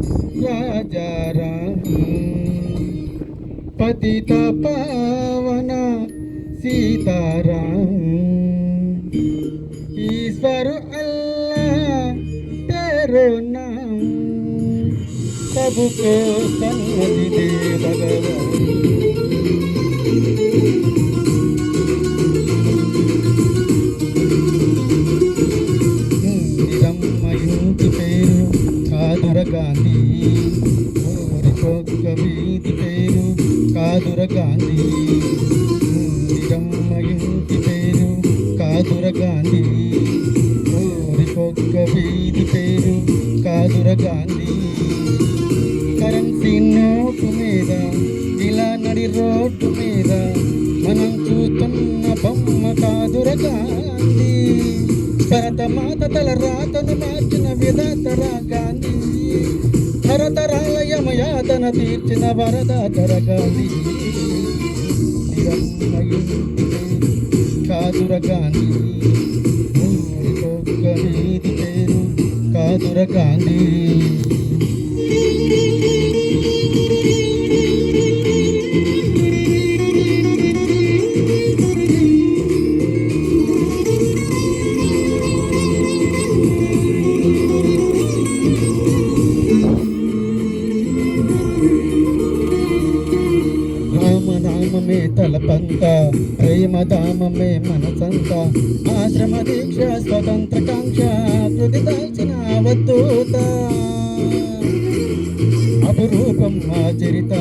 राजाराम पतित पावन सीताराम ईश्वर अल्लाह तेरो नाम सबको सन्मति दे भगवान। ఇంటి పేరు కాదుర గాంధీ ఊరికొక్క వీధి పేరు కాదుర గాంధీ ఇందిరమ్మ ఇంటి పేరు కాదుర గాంధీ ఊరికొక్క వీధి పేరు కాదుర గాంధీ కరెన్సీ నోటు మీద ఇలా నడి రోడ్డు మీద మనం చూస్తున్న బొమ్మ కాదుర గాంధీ భరతమాత తల రాతను మార్చిన విధాతరా గాంధీ తరతరాల యమయాతన తీర్చిన వరదాతర గాంధీ కాదుర గాంధీ ఊరికొక్క వీధి పేరు కాదుర గాంధీ। రామనామమే తలపంత ప్రేమధామమే మనసంత ఆశ్రమ దీక్ష స్వతంత్ర కాంక్ష కృతి దాల్చిన అవధూత అపురూపం ఆచరిత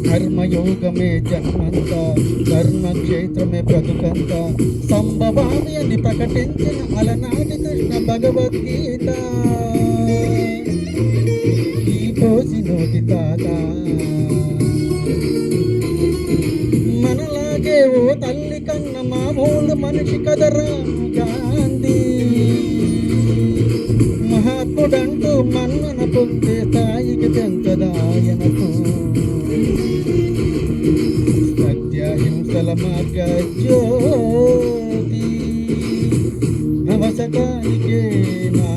కర్మయోగమే జన్మంత ధర్మక్షేత్రమే బ్రతుకంత సంభవామి అని ప్రకటించిన అలనాటి కృష్ణ భగవద్గీత కోసి నోటి తాత మనలాగే ఓ తల్లి కన్న మామూలు మనిషి కదరా గాంధీ మహాత్ముడంటూ మన్నన పొందే స్థాయికి పెంచదాయనకు సత్యహింసల మార్గ జ్యోతి అవసరానికే నా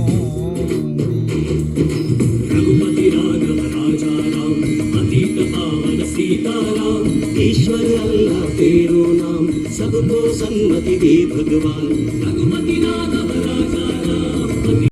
सीताराम ईश्वर अल्लाह तेरो नाम सबको सन्मति दे भगवान। रघुमति